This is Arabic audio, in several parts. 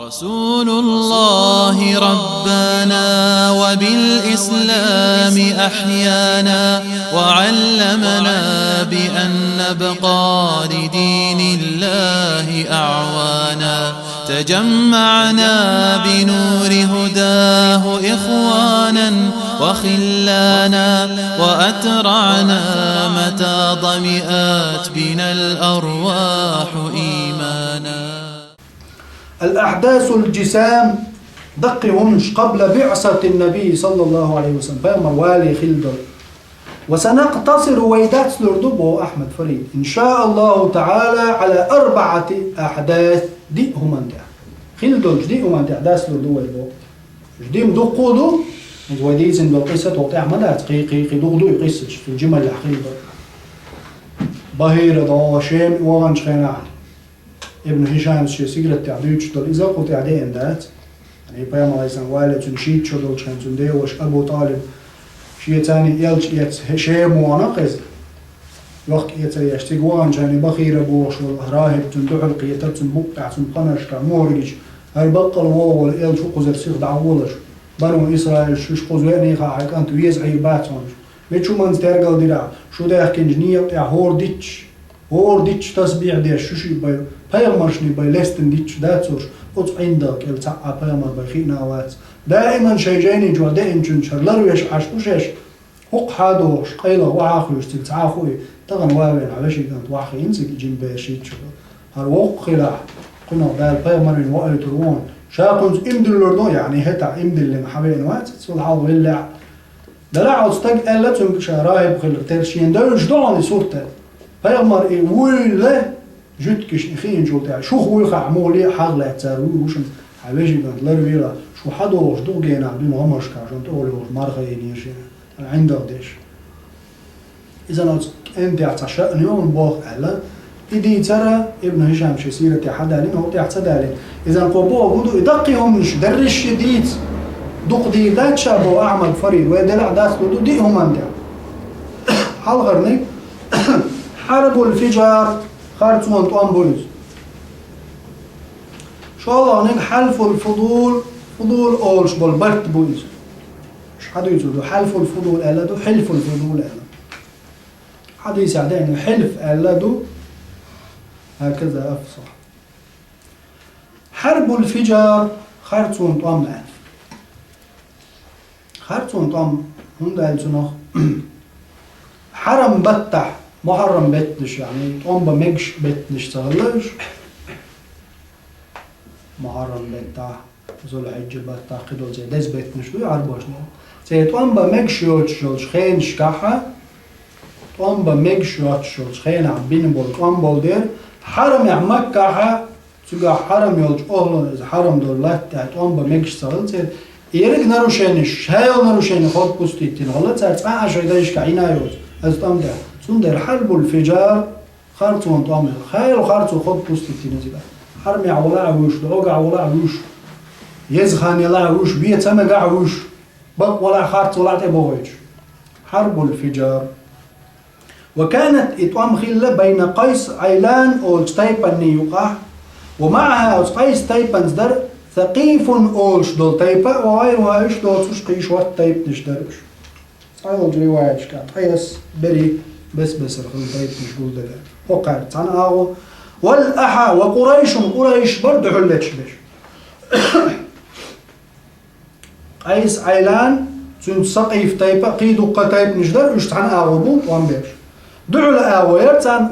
رسول الله ربنا وبالإسلام أحيانا وعلمنا بأن نبقى لدين الله أعوانا تجمعنا بنور هداه إخوانا وخلانا وأترعنا متى ضمئات بنا الأرواح إيمانا. الأحداث الجسام دقهمش قبل بعثة النبي صلى الله عليه وسلم بأمر والي خلدر. وسنقتصر ويدات سلردبه أحمد فريد إن شاء الله تعالى على 4 أحداث دي هم أنت خلدر جدي هم أنت أحداث سلردبه جدي مدقودو وديزن بالقصة وقتها مدات قي دقدو يقصش في الجمل خلدر بهير ضواشين وغنش خينان ابن هشام شيء سيجرت تعديش دول إذا قلت عدين دات يعني بيام الله يسلم والد شيء شدول شان تندي وش أبو طالب شيء ثاني يلش شيء موانقز وقت يتريش تجوان شان بخير أبوش والراهب تندعل قيتر تنبقع تنقنش كمورج هالبقل وول يلش وقزر سيخ دعولش بنو إسرائيل شش قزواني خاحك أنتو يزعي باتون بيشو من ترجل ديرا شو ده يحكي جنيه بتاع هورديتش تسبيح ديش شو شيء باي بيامرشني باي لستن ديتش داتوش أوت عندك التعب بيامر بخينا وات دائما شيء جاني جو دائما جنشر لرويش عشوشش حق حادوش قيله وعاخوش تلتعاخوي تغن وابين عبشي كانت واخي ينسك جين باشيت شو هالوق خلاع قلنا بال بيامرين وقيترون شاقنز امدل لردو يعني هتا امدل اللي محبين وات سلعو اللع دلعو استقال لتنك شراهب خلر ترشين دوش دعني صورته بيامر إيه ولا جدكش إخين جو تاع شو خوي خعمولي حغلة تساوي وشن حبيجي كانت لرويلا شو حدوش دو جينا بدون عمرش كاشون تقولي وش مرخي نيشين عندك ديش إذا أنت عتشأني يوم باخ ألا إدي ترى ابن هشام شسيرة حدالين هو تحتدالين إذا قبوا بدو يدقيهم مش درش شديد دق دي ذات شابو أعمل فريد ويدلع داس بدو دي هم أنت حال غرني حرب الفجار خارتون طوان بوليس شو الله نك حلف الفضول فضول أولش بالبرت بوليس مش حد يقول حلف الفضول ألدو حلف الفضول ألدو حديث عدين حلف ألدو هكذا أفصح. حرب الفجار خارتون طوان مال خارتون طوان هند ألتنخ حرم بتح محرم بتنش يعني طوان بمجش بتنش تغلش محرم بتح ذو الحجة بتح قدو زي دز بتنش دو يعربوش زي طوان بمجش يوتشلش خينش كحة طوان بمجش يوتشلش خين عبين بول طوان بول دير حرم يعمك كحة تقع حرم يولش أهلا إذا حرم دولات طوان بمجش تغلش إيرك نروشينش هايو نروشيني خود بوستيتين غلط سارت عشر دايش كعينا يوز از طام ده سندر حرب الفجار خارتون طامل خير خارتو خود بوستيتين زي حرم يعولا عوش دوغ عولا عوش يزخان يلا عوش بيت سمق عوش بق ولا خارت ولا تبويج حرب الفجار. وكانت إطعام خلة بين قيس عيلان أو ستايبان نيوقع ومعها قيس تايبان زدر ثقيف أولش دول تايبا وغيرها إيش دول تشقيش وات تايب نشترش صايل رواية كانت قيس بري بس الخل تايب مش قول ده وقعت عن أغو والأحا وقريش برضه حلتش بيش قيس عيلان سنت سقيف تايبا قيدو قتايب نشدر إيش عن أغو بوم وان بيش دعو لأغو يرتان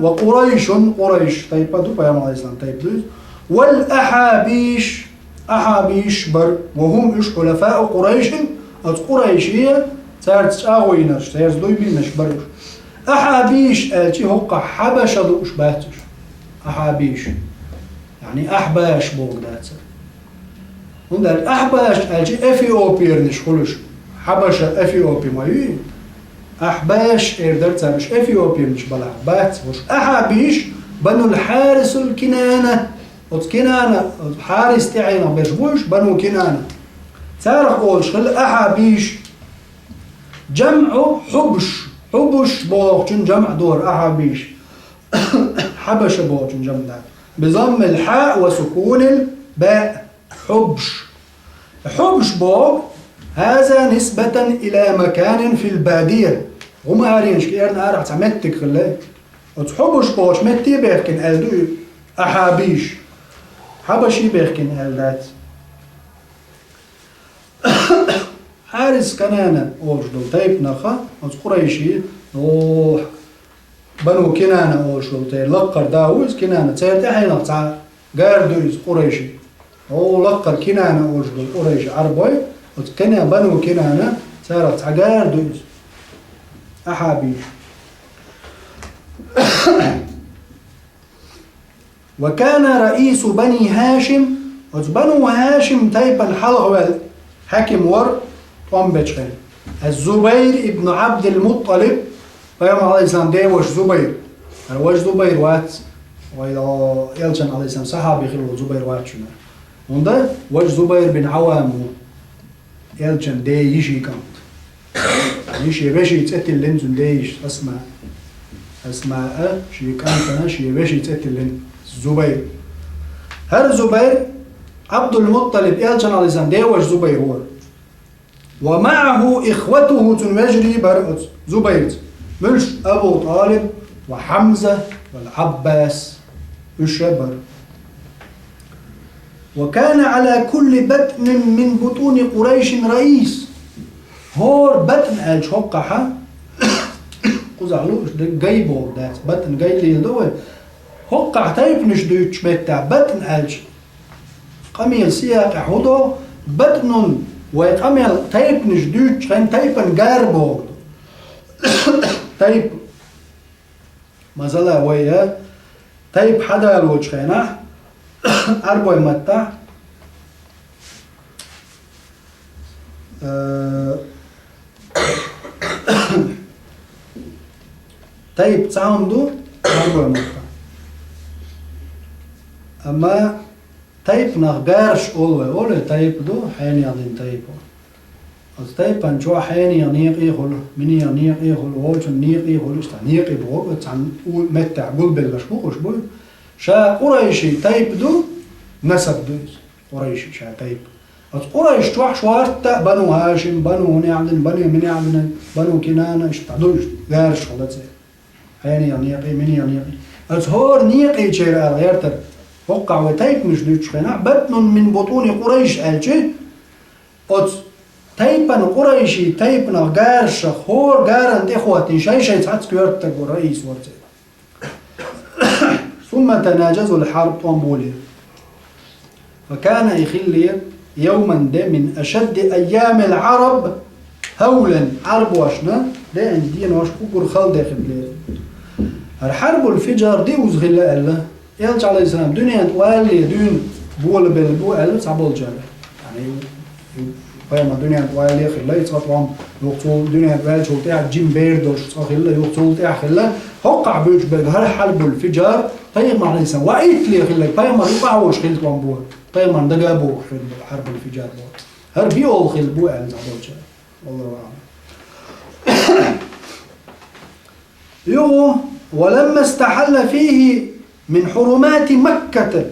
قريش تايبا دو بيام عليه السلام تايب دوز والأحابيش بر وهم إيش حلفاء قريش قريشية صارت أغوينش صارت دويبينش برش أحابيش ألتي هقا حبشة دوش باتش أحابيش يعني أحباش بوغ داتر هندا الأحباش ألتي أثيوبيرنش خلوش حبشة أثيوبي مايوين أحباش إردرت مش أثيوبي مش بلا بات وش أحابيش بنو الحارس الكنانة وكنانة حارس تعينا بيشبوش بنو كنانة تعرف أولش خل أحابيش جمع حبش بوغ جمع دور أحابيش حبش بوغ جمع دور بضم الحاء وسكون الباء حبش. حبش بوغ هذا نسبة إلى مكان في البادية. وما هارينش كيرنا أرع تعمتك خلاه. حبش بوغ متي بيخكن ألدو أحابيش. حبشي بيخكن ألدات. حارس كنانة أوجدو تايب نخا قريشي نوح بنو كنانة أوجدو تايب لقر داوز كنانة تايب تحينا تاع قاردوز قريشي أو لقر كنانة أوجدو قريشي عربوي وكنا بنو كنانة تايب تاع قاردوز أحابيش. وكان رئيس بني هاشم بنو هاشم تايب الحلغ حاكم ور بيتشخين الزبير ابن عبد المطلب فيوم عليه السلام ده وش زبير وش زبير وات وإذا يلشن عليه السلام صحابي خلوا زبير وات شنو ونده وش زبير بن عوام يلشن ده يشي كانت يشي بشي يتقتل لنزن ده يش أسماء شي كانت أنا شي بشي يتقتل لن زبير هر زبير عبد المطلب يلشن عليه السلام ده وش زبير هو ومعه إخوته تنجري برقت زبير مش أبو طالب وحمزة والعباس الشبر. وكان على كل بطن من بطون قريش رئيس هور بطن الشقحة قزعلو جايبو دات بطن جاي لي دوت هقع تايب نشدوش بتاع بطن الش قميل سياق حدو بطن ويتعمل تايب نجدوش كان تايبا جاربو تايب مثلا ويا تايب حدا الوجه خينا أربع متى تايب تعمدو أربع متى أما تايب نغارش أول تايب دو حين يضين تايبو تايب أنجوا حين ينيق يخل من ينيق يخل ووش نيق يخل استنيق يبغى تعن متى قول بالمشبوق وشبوي شا قريشي تايب دو نسب دوز قريشي شا تايب قريش توح شوارتا بنو هاشم بنو نعمل بنو من يعمل بنو كنانة اشتعدوش غارش خلاص حين ينيق من ينيق أزهور نيق يشير غيرتر وقع وتايب مش دوش خنا بطن من بطون قريش ألشي أز تايبا قريشي تايبنا غارش خور غارن إخواتي شيء تعت كيرتك ورئيس ورتي ثم تناجزوا الحرب طنبولي فكان يخلي يوما ده من أشد أيام العرب هولا عرب واشنا ده عندي نواش كوكور خال داخل بلاد الحرب الفجار دي وزغل الله يالش عليه السلام دنيا توالي دون بول بالبو ألف صعبول جاري يعني فاهم الدنيا توالي خلا يتصطوام يقتل دنيا توالي شو تاع جيم بيردوش خلا يقتل تاع خلا هقع بيج بهر حرب الفجار طيب عليه السلام وقيت لي خلا طيب ما يقعوش خلت بو طيب ما دجابو حرب الفجار هر بيول خل بو ألف صعبول جاري والله أعلم يو ولما استحل فيه من حرمات مكة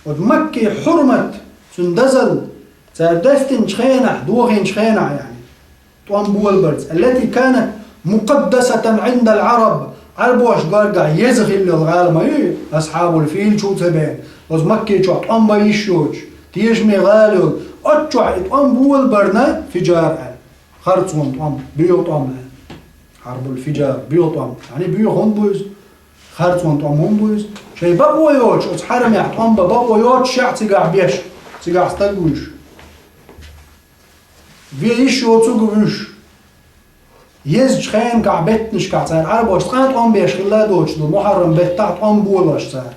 ومكة حرمت سندزل سردستن شخينة دوغين شخينة يعني طوان بولبرز التي كانت مقدسة عند العرب عرب واش قارقع يزغل للغالمة أصحاب الفيل شو تبين وز مكة شو طوان بايشوش تيجمي غالو أتشوع طوان بولبرنا فجار خرطون طوان بيو طوان حرب الفجار بيو طوان يعني بيو هنبوز خرطون طوان هنبوز شيء بابو يوش أصحرم يحطون بابو يوش شع تقع بيش تقع استقوش بيش يوتسوغوش يزج خين قع بيت نشكع صار عرب واش تقان طوان بيش خلا دوش دو محرم بيت تاع طوان بول واش صار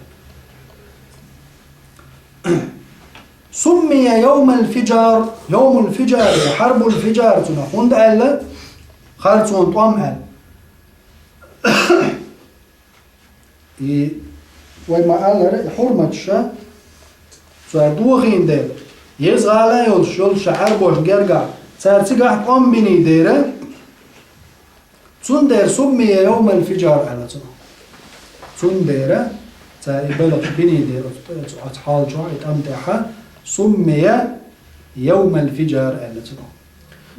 سمي يوم الفجار يوم الفجار حرب الفجار تنخون دقال خرطون طوان قال وما قال حرمة الشا فدوغين ده يزغالا يلشل شعر باش جرجع صار تقع قام بني ديره تون دير سمي يوم الفجار على تون ديره صار يبلغ بني ديره حال جوع يتمتعها سمي يوم الفجار.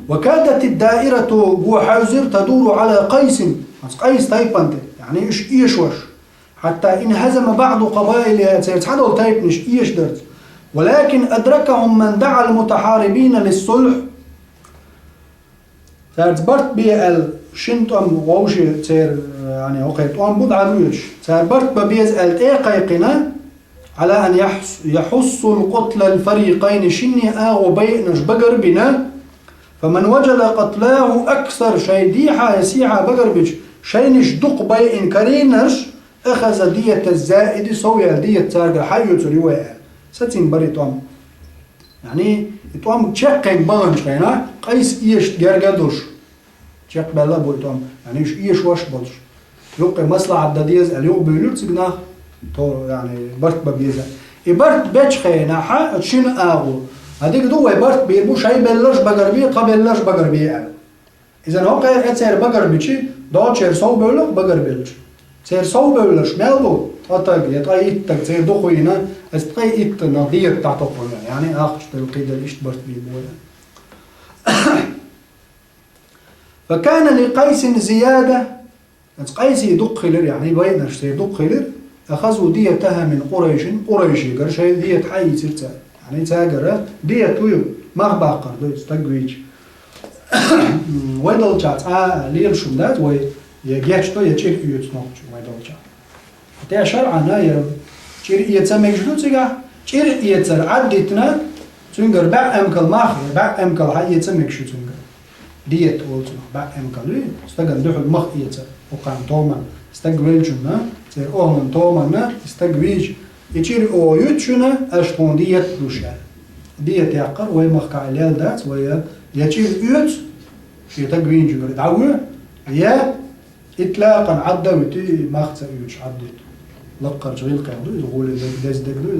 وكادت الدائرة بوحازر تدور على قيس تايبانت يعني إيشوش حتى انهزم بعض قبائلها سيتحدث تايبنش إيش درت، ولكن أدركهم من دعا المتحاربين للصلح. برت بيال شنتم ووشي تير يعني وقيت أم بود عرويش برت ببيز التقيقنا على أن يحصوا القتل الفريقين شني بينش بقر بنا، فمن وجد قتلاه أكثر شيء ديحة يسيحة بقر بيش شينش دق بيئن كرينش أخذ دية الزائد سوية دية تارجة حيو تريوه ستين بري توم يعني توم تشقق بغنش كينا قيس إيش جرجدوش تشق بلا بو توم يعني إيش واش بولش يوقع مصلحة دديز اليوم بيلوت سجنا تو يعني برت ببيزا برت بيتش خينا حا تشين آغو هذيك دو برت بيربو شيء بلش بقربيه قبلش بقربيه إذا هو قاعد يصير بقربيشي ده شير صو بقولك بقربيلش سير صو بقولش مالو أتاك يتقيت تكسير دخوينا استقيت نظير تعتقلنا يعني آخر تلقيد الإشت برت بيبوه. فكان لقيس زيادة قيس يدق خلر يعني بينش سيدق خلر أخذوا ديتها من قريش قرشي ديت حي سرتا يعني تاجر ديت ويو مغباقر دو استقويج ويدل جات ليل شمدات وي يجيش تو يجير يوت نوتش ويدل جات تيا شرعنا يا جير يتسمى جدو تيجا جير يتسر عدتنا تنقر باع أمكل ماخر باع أمكل هاي يتسمى شو تنقر ديت قلتنا باع أمكل استقل دحول مخ يتسر وقام توما استقبل جنا سير أهمن توما استقبيج يجير أو يتشنا أشقون ديت دوشال ديت يعقر وي مخكع الليل دات ويا يجير يوت يتقبين جبر دعوة يا إطلاقا عدى وتي مختصر يوتش عدت لقر جغيل قيدو يقول داز دقلو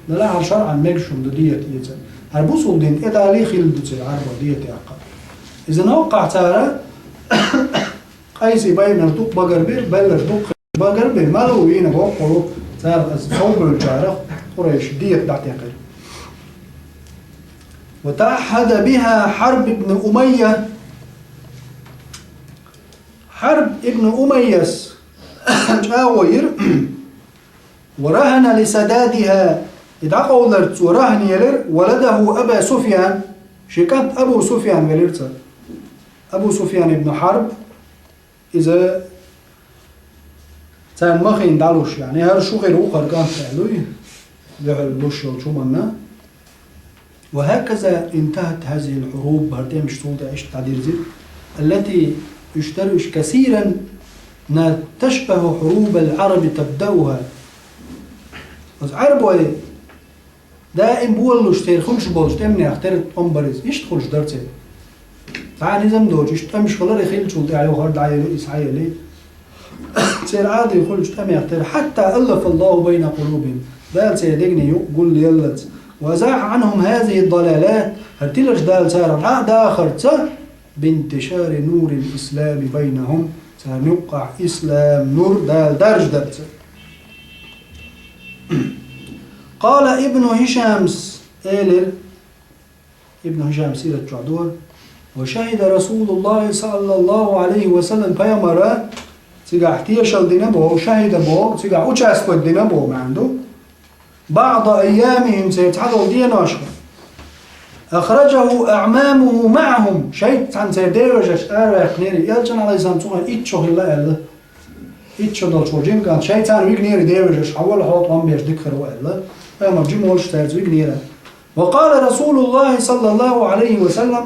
لا على شرعا ميكشون ديت يتسر هربوصل دين إذا لي خيل دوتي عربة ديت يعقر إذا نوقع تارا قيسي باين ارتوق بقربير بلش دوق بقربير مالو وينا بوقعو تار صوب الجارخ قريش ديت بعتقل. وتعهد بها حرب ابن أمية جاوير ورهن لسدادها يدعقوا لرت ورهن يلر ولده أبا سفيان شكات أبو سفيان ولرت أبو سفيان ابن حرب إذا كان ما خين دالوش يعني هذا شو غير أخر كان فعلوي ذا الدوش وشومنا. وهكذا انتهت هذه الحروب هرتين مش طول تعيش تعديل زيد التي يشترش كثيرا تشبه حروب العرب تبدأها العرب وي دائم بولوش تيرخونش بولش تمني اخترت أمبرز إيش تخلش درتي تعال نزم دوج إيش تمش خلال يخيل شو تعالي وخرد عيلو إسحايا ليه سير عادي يخلش تمي اختر حتى ألف الله بين قلوبهم دال سيدقني يقول لي يلت وزاح عنهم هذه الضلالات هرتلش دال سارة عقد آخر بانتشار نور الإسلام بينهم سنوقع إسلام نور دال درج درت. قال ابن هشام سيرة جعدور وشهد رسول الله صلى الله عليه وسلم فيمرا تيجا احتيشل دينبو شهد بو تيجا أشاسكو دينبو ما عنده بعض أيامهم سيتحدث ديناشا أخرجه أعمامه معهم شيء عن سيديرجش أريق نيري يلجن على سامسونga إتشو هلا إلا إتشو دل شورجين كان شيء عن ويك نيري ديرجش حول حوط وان بيش دكر وإلا فما بجيم ولش تارز ويك نيرا. وقال رسول الله صلى الله عليه وسلم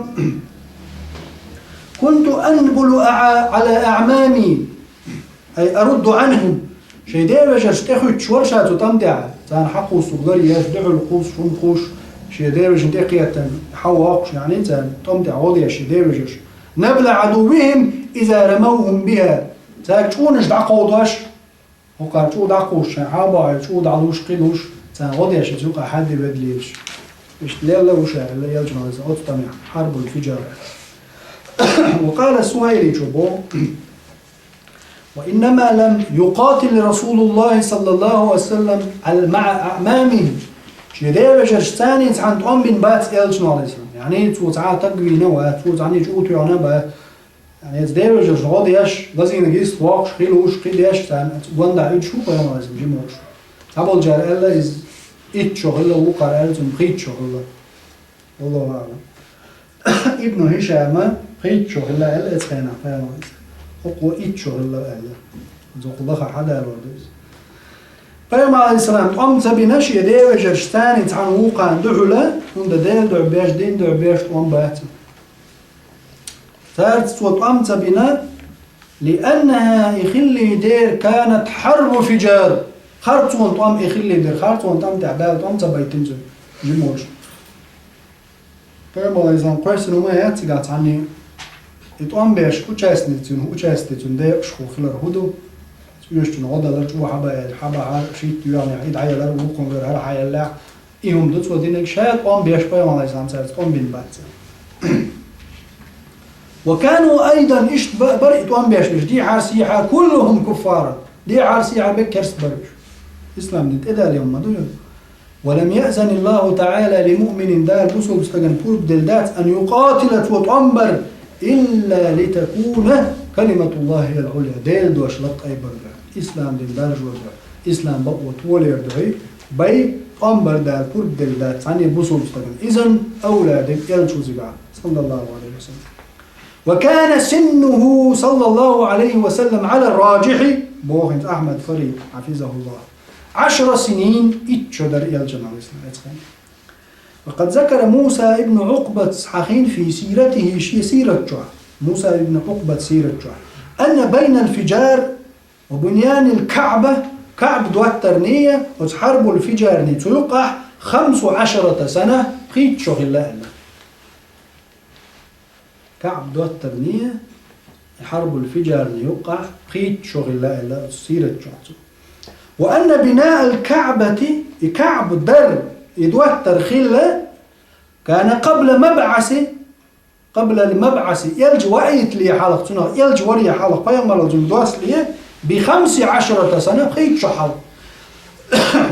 كنت أنبل على أعمامي أي أرد عنهم شيء ديرجش تأخذ شورشات وتمتع كان حقه الصغير يجدعوا القوس شنقوش شيء ديرج انتقية حواقش يعني كان تمتع وضع شيء ديرجش نبل عدوهم إذا رموهم بها تاكتونش دعقوداش وقال شو دعقوش حابا شو دعلوش قلوش كان وضع شيء سوق حد بدليش مش لا وشاء لا يلجمع أتطمع حرب الفجار. وقال السهيلي شبو وإنما لم يقاتل رسول الله صلى الله عليه وسلم مع أعمامه شيء ده بجرش ثاني عن طعم بين بات إلش نالسنا يعني توت عا تقوينا وتوت عني جوت يانا با يعني ده بجرش غاديش لازم نجيس واقش خيلوش خيليش ثان وندا عيد شو بيا لازم جموش قبل جار إلا إز إيش شغل وقرأ لازم خيط شغل والله أعلم ابن هشام خيط شغل إلا إتقنا بيا لازم هو إيش شغل إلا زوج الله حدا الورديس فيما عليه السلام أمت بنشي دي وجرشتاني تعن وقع دعولا وند دين دع بيش دين دع بيش وان باتم ثالث صوت أمت بنا لأنها يخلي دير كانت حرب فجار خارت وانت أم يخلي دير خارت وانت أم تعبال أمت بيتنزل جموش فيما عليه السلام قرسن وما ياتيقات عني يتوان بيش وچاستنتون دي شخو خلال هدو يشتون غدا لرجو حبا شيت يعني عيد عيال وكون غير هر حيال لا يوم دوت ودينك شايت قام بيش بيا ما لازم سالت قام بين بات وكانوا ايضا اشت برئت قام بيش دي عرسيحه كلهم كفار دي عرسيحه بكرس برش اسلام دي اذا اليوم ما دول ولم يأذن الله تعالى لمؤمن دار بوسو بستغن بورب دلدات ان يقاتل وتعمر الا لتكون كلمة الله هي العليا ديل دوش لط أي برجع إسلام دين درج ورجع إسلام بقوة ولي يردعي بي أمبر دار كرد دل دار عني بوصول مستقل إذن أولادك يلشو زقع صلى الله عليه وسلم وكان سنه صلى الله عليه وسلم على الراجح بوخنت أحمد فريد حفظه الله 10 سنين إتشدر يلجن عليه السلام وقد ذكر موسى ابن عقبة صحيحين في سيرته سيرة جوع موسى ابن عقبة سيرة جوع أن بين الفجار وبنيان الكعبة كعب دوات ترنية وتحارب الفجار نتوقع 15 سنة قيد شغل الله كعب دوات ترنية يحارب الفجار نيوقع قيد شغل الله سيرة جوع وأن بناء الكعبة كعب در يدوات ترخيلة كان قبل المبعث يلج وعيت لي حلق تنا يلج وري حلق فيما لازم دوس لي ب15 سنة خيط شحال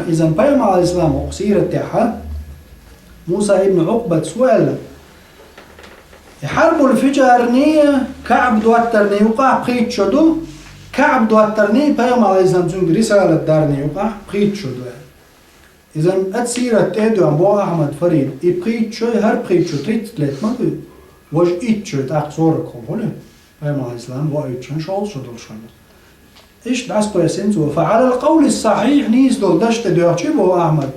إذا فيما على الإسلام وقصيرة تاعها موسى ابن عقبة سؤال يحاربوا الفجارنية كعب دواترني يوقع بخيط شدو كعب دواترني فيما على الإسلام زنج رسالة دارني يوقع بخيط شدو إذا أتسيرة تأدو عن بو أحمد فريد بخيط شو هر بخيط شو تريد تلات ما تقول وش إيتشت أقصورك خبونه فيما الإسلام وإيتشن شغل شدول شنو إيش دعس بيسنتو فعلى القول الصحيح نيزدو دشت ديوتشيبو أحمد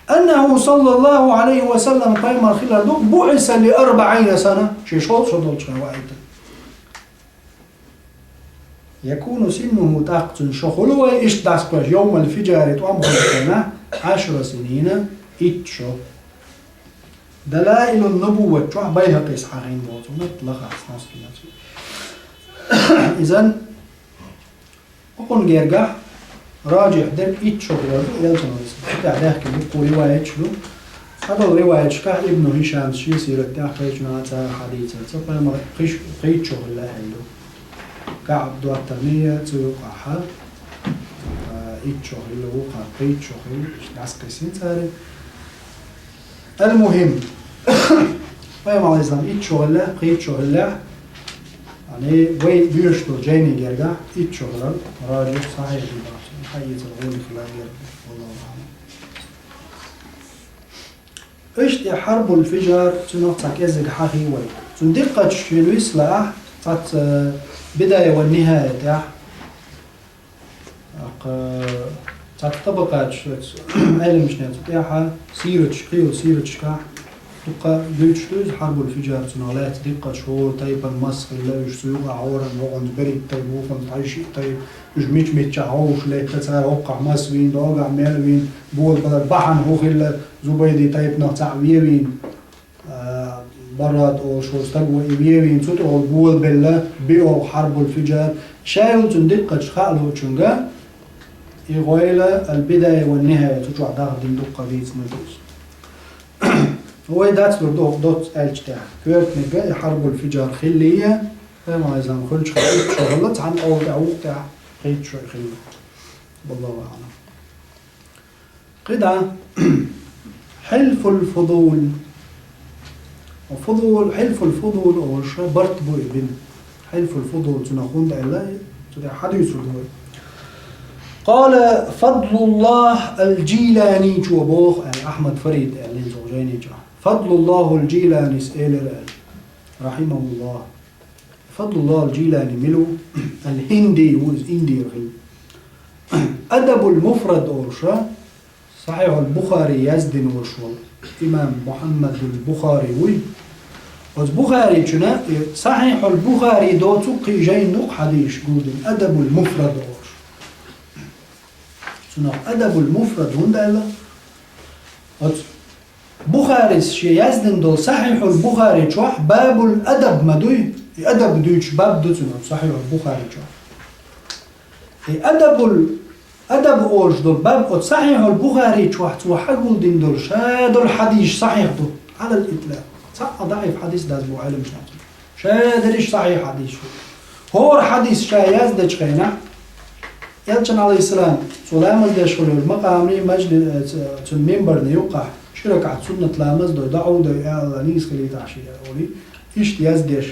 أنه صلى الله عليه وسلم فيما خلال دوك بعث ل40 سنة شي شغل شدول شنو وإيتن يكون سنه تقت شغل وإيش دعس بيس يوم الفجار تأمر سنة 10 سنين إيتشو دلائل النبوة تروح بيها قيس حقين موتو نطلق أحسناس كناتو إذن أقول جيرجع راجع در إيتشو غير يلزم رسل تعداه كم يقول رواية شلو هذا الرواية شكاه ابن هشام شيء سيرة تأخذنا تا حديثا سوف يمر قيت شغل لا عنده كعب دوات ترنية توقعها إيتشو اللي وقع قيت شغل ناس قيسين تاري المهم فيما على الإسلام إيتشو لا قيت شغل لا يعني وين بيشتو جيني جرجع إيتشو راجع صحيح حيز الغول خلال والله أعلم. إيش حرب الفجر تنقطع كذا حقي وين تندقة شنو إصلاح تات بداية والنهاية تاع تات طبقات علم شنو تاعها سيرة شقي وسيرة شكاح تبقى بيشتوز حرب الفجر تنالات دقة شهور تايبا مصر لا يشتوز عورا وعند بريد تايب وفن تعيشي تايب يجميش متشعوش لا تسار وقع مسوين دوقع مالوين بول بدل بحن هو خلا زبيدي تايب نقطع ويوين براد أو شو استقوى ويوين تطلع بول بالله بيو حرب الفجر شايل تندقة شخاله تشنجا يغويله البداية والنهاية تطلع داخل دقة ديت ندوس هو دات لردوه دوت ألجتاع كورت نجا حرب الفجر خلية فما إذا ما كنتش خليت شغلت عن أول تاع قيد شوي خلية والله أعلم قدعة حلف الفضول وفضول حلف الفضول أو شيء برت بو ابن حلف الفضول تناخون ده الله تده حديث الدول قال فضل الله الجيلاني شو بوخ يعني أحمد فريد اللي زوجيني جا فضل الله الجيلاني سئل رحمه الله فضل الله الجيلاني ملو الهندي هو إندي أدب المفرد أورشا صحيح البخاري يزدن وشول إمام محمد البخاري وي والبخاري شنا صحيح البخاري دوتو قيجين نق حديث قودن أدب المفرد أورش شنا أدب المفرد هندا بخاري شي يزدن دول صحيح البخاري شوح باب الأدب مدوي أدب دوش باب دوتنا صحيح البخاري شوح أدب أورش دول باب صحيح البخاري شوح وحقول دين دول شاد الحديث صحيح دول على الإطلاق صح ضعيف حديث ده أبو علم شادرش صحيح حديث هو حديث شايز دش خينا يلشن عليه السلام سلام دش خلو المقامي مجلس المنبر يوقع شركة سنة لامز دو دعو دو نيس كلي تعشي أولي إيش يزدش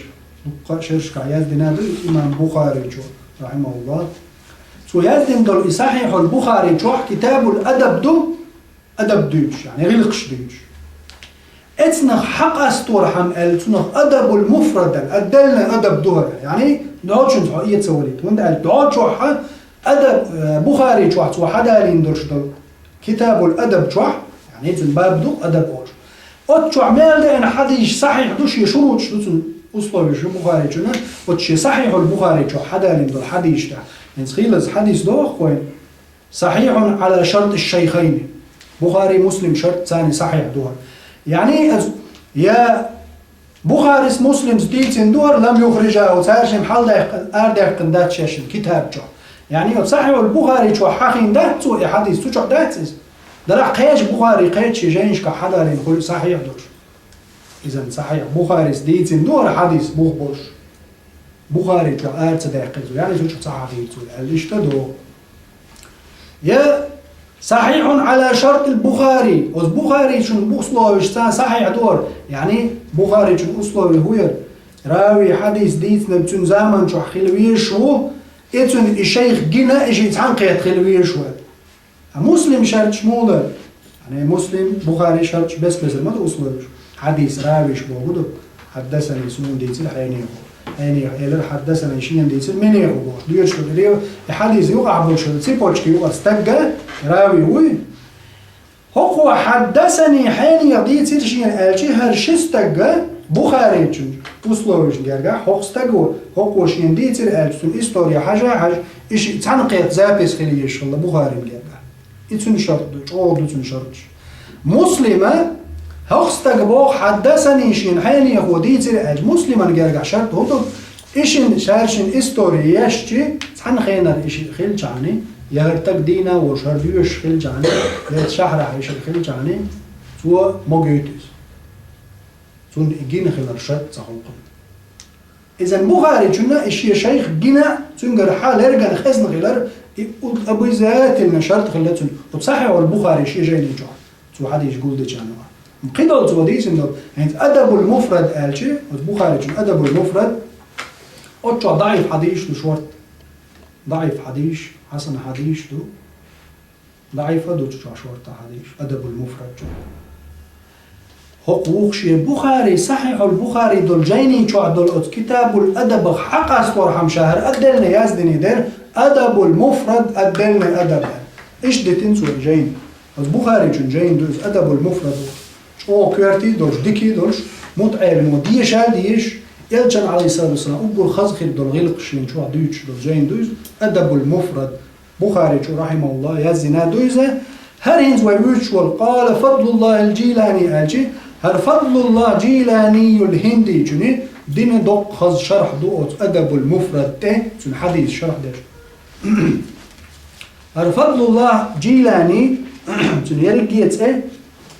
شركة يزدنا دو إمام بخاري جو رحمه الله سو يزدن دول صحيح البخاري جو كتاب الأدب دو أدب دوش يعني غلقش دوش اتنخ حق استور حم التنخ أدب المفرد أدلنا أدب دهر يعني دعوت شنو حقيقة سواليت وند قال دعوت شو أدب بخاري شو حدا ليندرش دول كتاب الأدب شو يعني تن باب دو أدب أوش أتشو عمل ده إن حديث صحيح دوش يشروط شو تن أصله شو بخاري شو وتشي صحيح البخاري شو حدا ليندر حديث ده يعني خيلز حديث دو أخوين صحيح على شرط الشيخين بخاري مسلم شرط ثاني صحيح دهر يعني يا بخاري مسلم ديتين دور لم يخرجها وتارجم حال أردك قندات شاشن كتاب جو يعني صحيح البخاري شو حقين دات سوء حديث شو داتس درع قيش بخاري قيش جينش كحدا لنقول صحيح دور إذا صحيح بخاري ديتين دور حديث بوش بخاري شو أرد يعني شو صحيح اللي اشتدوا يا صحيح على شرط البخاري والبخاري شن بوصلوش صحيح دور يعني بخاري شن أصله هو راوي حديث ديت نبتون زمن شو خلويه شو إتون الشيخ جنا إيش يتعنقيت خلويه شو مسلم شرط شموله يعني مسلم بخاري شرط بس ما توصلوش حديث راوي شو بوجوده حدثني سنون ديت الحيني يعني إلى حدثنا يشين ديت من يغبو ديوش كده الحديث يوقع بوشل سيبوش كيو استجا راوي هو حدثني حين يديت شين الشي هرشستجا بخاري تشون وصلوش جرجع هوستجو هو شين ديت الشون إستوريا حاجة إيش تعنقيت زابس خليه إن شاء الله بخاري جرجع يتون شرط أو يتون شرط مسلمة هوستجبو حدثني شين حين يهوديت مسلما جرجع شرط هو إيشن شارشن إستوريا يشتي تحن خينا إيش خيل جاني يهرتك دينا وشرديوش خيل جاني يتشهر عيش خيل جاني سو موجودس سون جين خيل الشرط صحوقا إذا بخاري جنا إشي شيخ جنا سنجر حال يرجع خزن غير أبو زات النشرت خلتون وبصحيح والبخاري شيء جاي نجوا سو حد يقول ده جانا مقيدة توديس إنه يعني أدب المفرد قالشي والبخاري جن أدب المفرد أتشو ضعيف حديث دو شورت ضعيف حديث حسن حديث دو ضعيفة دو شورت حديث أدب المفرد جو حقوق شيء بخاري صحيح البخاري دول جيني شو دول كتاب الأدب حق أسطور حم شهر أدلنا يزدني در أدب المفرد أدلنا أدب إيش ده تنسوا جين البخاري جين دوز أدب المفرد شو كيرتي دوش ديكي دوش متعير وديش هالديش يلجن عليه الصلاة والسلام أبو الخزخر دول غلق شين شو دوش دول جين دوز أدب المفرد بخاري شو رحمه الله يزنا دوزه هرينز ويوش والقال فضل الله الجيلاني أجي هر فضل الله جيلاني الهندي جني دين دوق خز شرح دوت أدب المفرد ته سن حديث شرح ده هر فضل الله جيلاني سن يرجيت إيه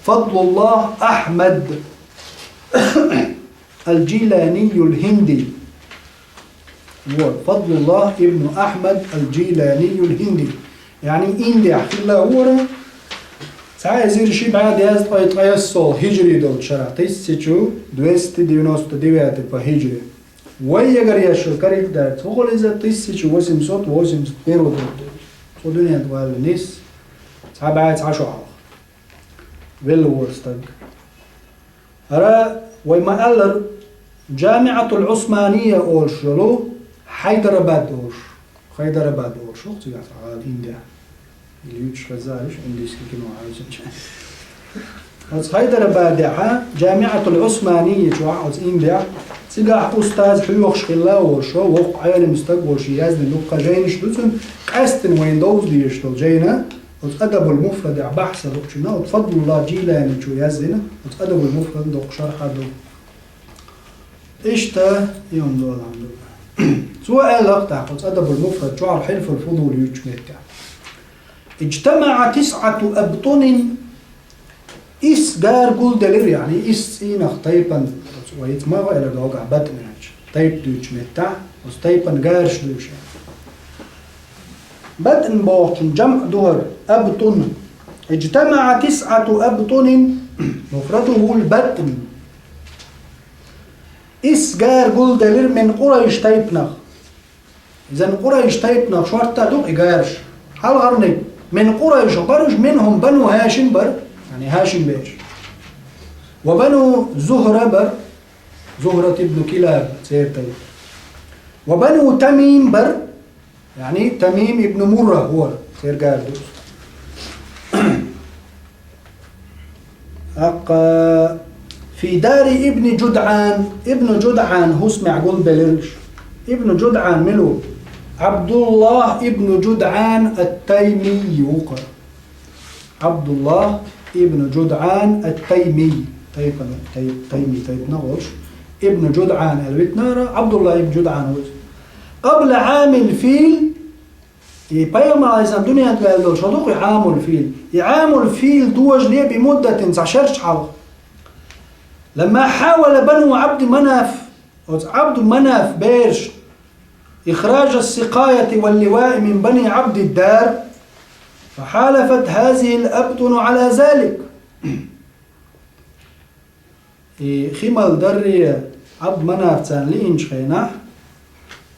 فضل الله أحمد الجيلاني الهندي هو فضل الله ابن أحمد الجيلاني الهندي يعني إندي أحكي الله هو يصير شي بعد ياز تقيسو هجري دول شرع 1299 по هجري ويا قريشو قريب دار تقول إذا 1881 دول الدنيا دوال نيس بعد 10 بالورستق هرا وما قال جامعة العثمانية أورشلو حيدرباد أورش شو تيجي على الإنديا اللي يتشغلش عندي سكين وعايزين بس حيدرباد جامعة العثمانية شو عاوز إنديا تيجي أستاذ حيوخ شغلة أورشو وقع عالم مستقبل شياز للوقا جاينش دوتن قاستن ويندوز ديشتل جينا وتأدب المفرد بحث دوقشنا وتفضل الله جيلان شو يازنا وتأدب المفرد دوق شرح دو إيش تا يوم دول عنده سواء لقطع وتأدب المفرد شو على حلف الفضول يجمعك اجتمع 9 أبطن إس جار قول دليل يعني إس إنخ طيبا ويتمغى إلى دوقع باتمنج طيب دوجمعك وستيبا جارش دوش بدء باطن جمع دهر أبطن اجتمع 9 أبطن مفرده البطن إس جار قول دليل من قريش تيبنخ إذن قريش تيبنخ شوارتا دوق إجارش حال غرني من قريش برج منهم بنو هاشم بر يعني هاشم بيش وبنو زهرة بر زهرة ابن كلاب سير تيب وبنو تميم بر يعني تميم ابن مرة هو سير قاردوس في دار ابن جدعان هو اسمع قول بلرش ابن جدعان ملو عبد الله ابن جدعان التيمي يوقع عبد الله ابن جدعان التيمي تيمي نغوش ابن جدعان الوتنارة عبد الله ابن جدعان هو قبل عام الفيل يبيغم على إسلام دنيا تقال شدوق عام الفيل عام الفيل دوج ليه بمدة تعشرش حلق لما حاول بنو عبد مناف بيرش إخراج السقاية واللواء من بني عبد الدار فحالفت هذه الأبطن على ذلك خمال دري عبد مناف تانلين شخيناه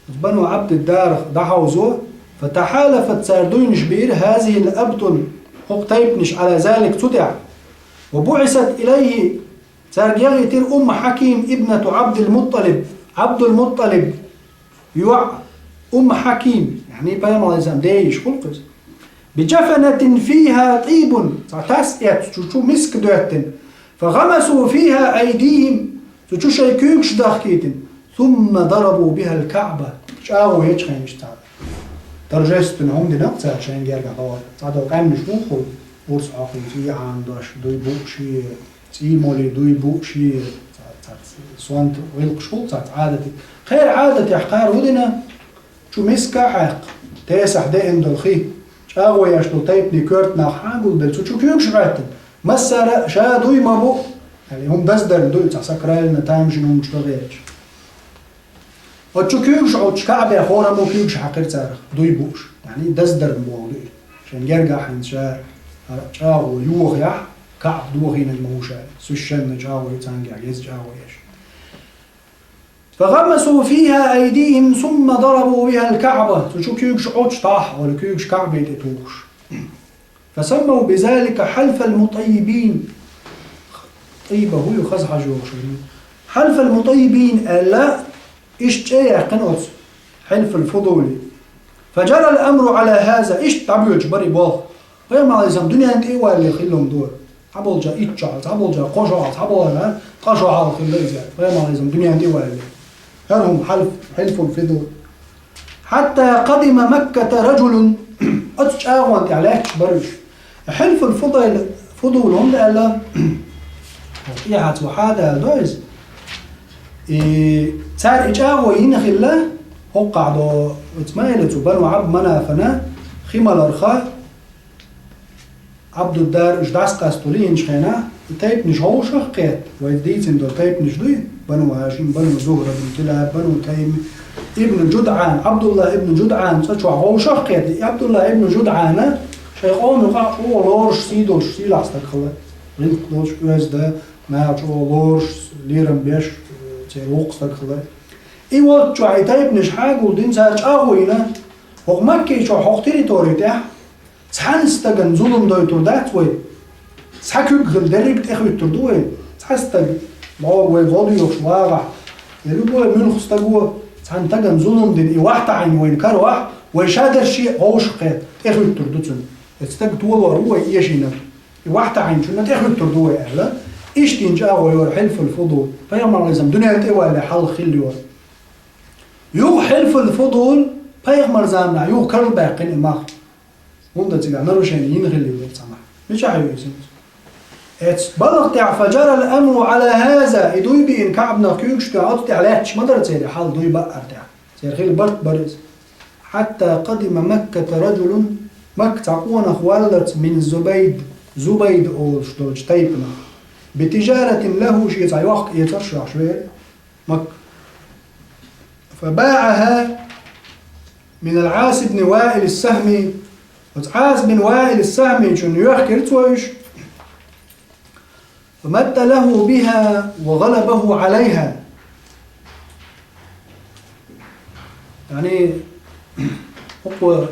بنو عبد الدار ضحوزوه فتحالفت ساردوين شبير هذه الأبطن اقتيبنش على ذلك تدع وبعثت إليه سارجيغي تير أم حكيم ابنة عبد المطلب يوع أم حكيم يعني بيام الله يزام دايش خلقز بجفنة فيها طيب تاسئت شو مسك دوتن فغمسوا فيها أيديهم شو شيكوكش داخكيتن ثم ضربوا بها الكعبة شاغو هيك خيمش تعب درجستن هم دي نقطة عشان يرجع طوال تعدوا قام مش مخل ورس عقل في عندش دوي بوشي تيمولي دوي بوشي سوانت ويلق شو تعت عادتي خير عادتي حقار ودنا شو مسكا حق تاسح دائم دلخي شاغو يشتو تيبني كورتنا حاقل دل شو كيوكش عاتن مسا شا دوي ما بو يعني هم دزدر دوي تسكرالنا تامشن هم شتغيرش وتشو كيوكش أو تشكعبة خورا مو كيوكش حقير تارخ دوي بوش يعني دزدر الموضوع عشان يرجع حنشار شاغو يوغ يح كعب دوغين الموشا سوشن جاو يتانجع يزجاو يش فغمسوا فيها أيديهم ثم ضربوا بها الكعبة شو كيوكش عوش طاح ولا كيوكش كعبة تتوخش فسموا بذلك حلف المطيبين طيبة هو يخز حجوه حلف المطيبين ألا إيش تأيه قنوص حلف الفضولي فجرى الأمر على هذا إيش تعبيو جبري باخ غير ما لازم دنيا أنت إيه واللي خلهم دور عبول جا إيتشال عبول جا قشعات عبول جا قشعات خليه زي غير ما لازم دنيا أنت إيه واللي هرهم حلف الفضول حتى قدم مكة رجل أتش أغوانت عليك برش حلف الفضول هم لألا إيه وحادة دويز صار إجاغو ينخله هو قاعدو اتمايلت وبنو عبد منافنا خيمال أرخا عبد الدار اجدعس قاستولين شخينا تايب نش هو شخيت ويديتن دو تايب نش دوي بنو هاشم بنو زهرة بن كلاب بنو تيم ابن جدعان عبد الله ابن جدعان تشوع هو شخيت عبد الله ابن جدعان شيخون وقع لورش سيدوش سيلاس تكله ريت لورش ده ما لورش ليرم بيش تروقس تكله إي وقت شو عيتايب نش حاجة ودين سارج أقوينا ومكي شو حق تريتوري تاع سحنستجن ظلم دويتور داتوي سحكوك غلدري بتأخذ تردوي سحستج لو ويقولوا يخواغ يلبوا من خستجوا سحنتجن ظلم دين واحد عين وين كروح ويشادر شيء أوش قيد أخذ تردوتن استج طول وروي يشينا واحد عين شو نتأخذ تردوي أهلا إيش تنجا ويور حلف الفضول فيوم لازم دنيا تقوى لحل خليوا يو حلف الفضول فيغمر زامنا يو كرل باقين إماخ هوندا تيجا نروشين ينغلي ويتسمح مش عايزين بلغت فجر الأمر على هذا يدوي بين كعبنا كيوكش تعاطت عليهش ما درت سيري حال دوي بقى ارتاح سير خيل برد برز حتى قدم مكة رجل مكة عقونا خوالت من زبيد أو شتوج تيبنا بتجارة له شيء زي وقت يترشح شوية مكة فباعها من العاص بن وائل السهمي عاص بن وائل السهمي شنو يحكي رتوش فمد له بها وغلبه عليها يعني هو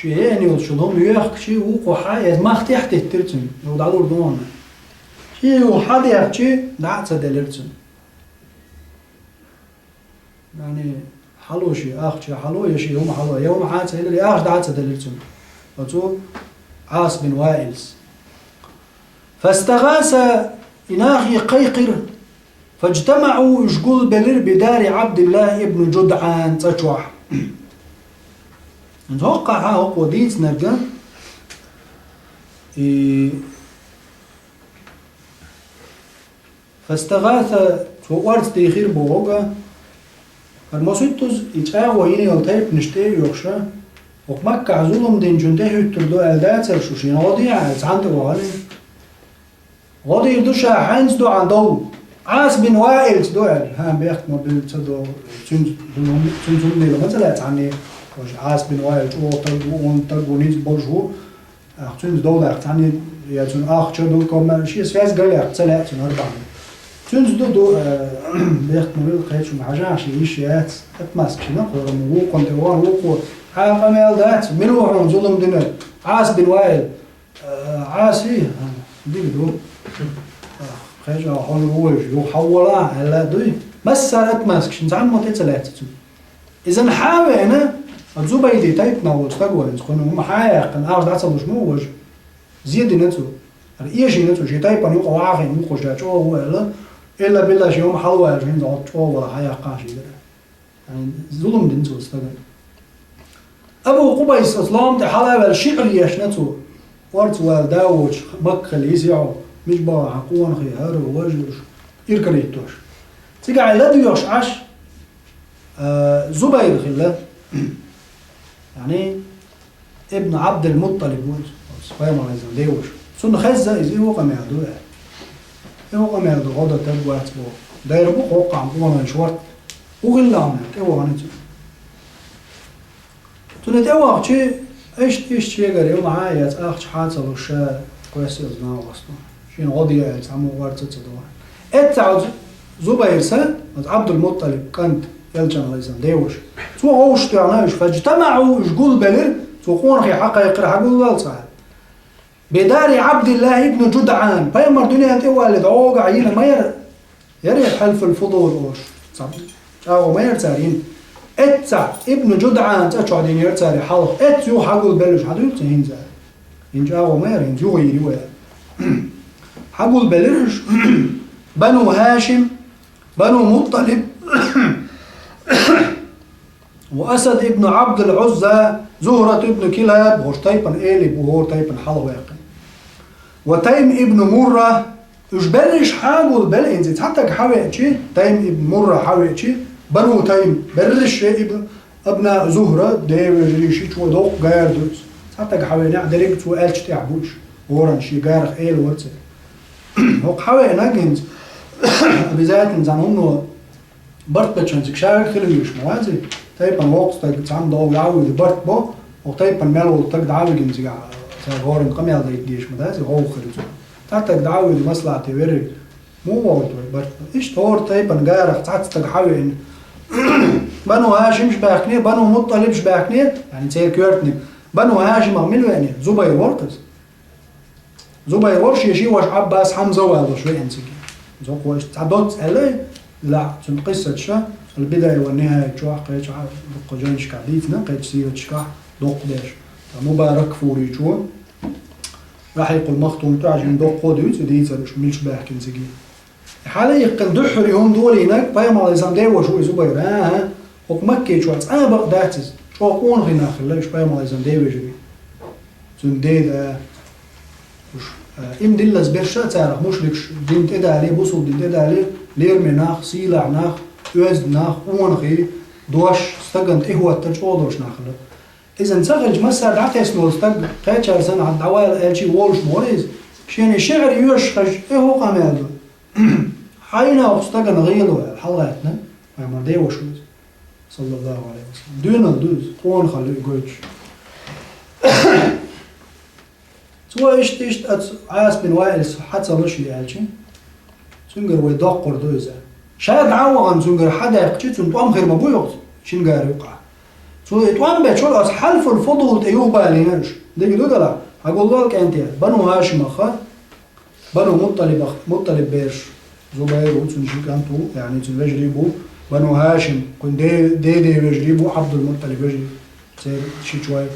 شيء يعني وشلهم يحكي شيء هو حاجة ما اختيحت الترتم لو دعور دونه شيء هو حد يحكي دعت دلرتم يعني حلو شيء آخر حلو شيء هم حلو يوم عاد اللي آخر دعت دلرتم فتو عاص بن وائلس فاستغاث إناخي قيقر فاجتمعوا يشقول بلر بدار عبد الله ابن جدعان تشوح نتوقع ها هو ديت نرجع فاستغاث فوارت تيخير بوغا المصيتوز يتعاو هيني يلتايب نشتي يوخشا ومكة عزولهم دين جنته يتردو ألدات شوشين غادي عند وغالي غادي يدوشا حينز دو عندو عاص بن وائل دو ها بيختم بالتدو تنزل لي مثلا تعني عاص بن وائل شو تلقو نيز برجو تنز دو تعني يا تن تشدو كم شيء سفاز قال لي تلا تن أربعة تنز دو بيختم بالقيت شو حاجة شيء إيشيات أتماسك شنو قرن وقن دوان وقو حاجة ما يلدات منو عن ظلم دنا عاص بن وائل عاصي دي دو خيجا حول ووج يحولها على دوي بس صارت ماسك نزعم ما تتلاتت اذا حاوي هنا الزبيدي تايب ناول تقول تكون هم حايق كان ارد عصب شنو وج زيد نتو ايش نتو شي تايب انو قواعي نو خشا جو هو الا بالله شي هم حلوه جين زعط ولا حايق قاشي يعني ظلم دنتو استغل ابو قبيس اسلام تحالا بالشعر يشنتو ورت والداوج مكه ليسيعو مش بقى عقون خيار ووجهش يركريتوش تيجي لدو يوش عش زبير خلا يعني ابن عبد المطلب سبحان الله يزن ديوش سن خزة إذا هو قام يعدو هو قام يعدو غدا تبوا عتبو داير بو قوقع عقون شورت وغلا عمل تبوا عنتو تنتبوا أختي إيش شيء قريب معايا أختي حاصل وشا كويس يزنا وصلنا شين غادي يسمو ورثة دوان اتعود زبير سن عبد المطلب كانت يلجن لازم ديوش تو اوش تعناش فاجتمعوا يقول بلر تقون خي حقيقة حقول الله صاحب بدار عبد الله ابن جدعان فيمر دنيا تولد عوق عيله ما يري حلف الفضول اوش صح او ما يرتارين اتع ابن جدعان تشعدين يرتاري حلق ات يو حقول بلش حدول تهينزا ينجاو ما يرين جو يري حقول بلرش بنو هاشم بنو مطلب وأسد ابن عبد العزة زهرة ابن كلاب وش تايبن إيلب وهو تايبن حلواقن وتيم ابن مرة وش بلش حقول بلإنزيت حتى حويتشي تيم ابن مرة حويتشي بنو تيم بلش ابن زهرة ديوي ريشيش ودوق جاردوس حتى حوينا دريبت وقالش تعبوش ورنشي جارخ إيل ورتسل هو حوي ناجنز بذات نزانهم برت بتشنزك شاعر خليش موازي تايبا وقت تايب تعم دو يعود برت بو وطيب ملول تك دعوي جنزي غورن قميل ديش مدازي هو خرجوا تاك دعوي المصلحة توري مو وقت بس إيش تور طيب نجارة تعت تجحوي إن بنو هاشم شباكني بنو مطلب شباكني يعني تير كيرتني بنو هاشم عملوا يعني زبير ورقص زبير ورش يشي واش عباس حمزة وهذا شوي انسكي زوق واش تعدوت عليه لا تم قصة شا البداية والنهاية شو قيتش بقجانش كعديتنا قيتش سيرة شكا دوق داش مبارك فوري شو راح يقول مختوم تعجن دوق قدوت وديت مش ملش باحكي انسكي حاليا يقن دحري هم دول هناك بايم على زمان داي وشو زبير ها ومكي شو أنا بقداتز شو أكون غنا خلاش بايم على زمان داي وجري زندي ده إم دلس برشة تعرف مش لكش دين تدا عليه بوصل دين تدا عليه لير مناخ سيلع ناخ أوز ناخ أونخي دوش استجن هو التجود دوش ناخله إذا نسخج مسا دعك اسمه استج قيتش سنة عند عوائل ألشي وولش موريز شين شعر يشخج هو قماده حينا استجن غيله حلقتنا ما ده وشوز صلى الله عليه وسلم دون الدوز قون خلي يقولش سوا إيش عاس بن وائل حتى مش يالشي سنجر ويدق قردوزة شاهد عوضا سنجر حدا يقتشي سنتوام غير مبويغ شنجار يقع سوا يتوام بيتشول أس حلف الفضل تيوه باليناش دي جدو دلا أقول لك أنت بنو هاشم أخا بنو مطلب بيرش زبير وتنشي كانتو يعني تنجريبو بنو هاشم كن دي يجريبو عبد المطلب يجري سير شي شوي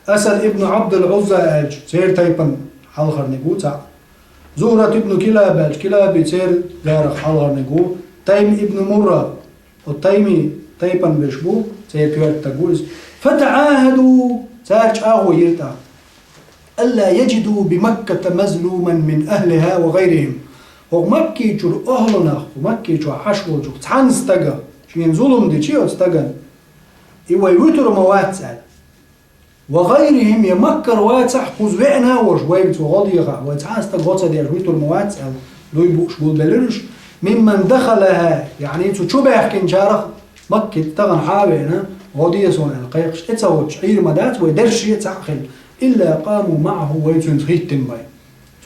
أسد ابن عبد العزى ألج سير تيبن حلخر نقو تا زهرة ابن كلاب ألج كلاب سير دارخ حلخر نقو تيم ابن مرة والتيمي تيبن بشبو سير كوات تقوز فتعاهدوا سارج آهو يلتا ألا يجدوا بمكة مظلوما من أهلها وغيرهم ومكي جر أهلنا ومكي جر حشو جر تحن استقى شين ظلم دي چيو استقى إيوه يوتر موات سأل وغيرهم يمكر واتح قزوعنا وجويبت وغضيغا واتحاستا غوطة دي أجويتو الموات أو لو يبوش بول بلرش ممن دخلها يعني تشوبه يحكين جارخ مكة تغن حابينا غضية سونا القيقش اتساوتش عير مدات ويدرش يتعقل إلا قاموا معه ويتون تغيتن باي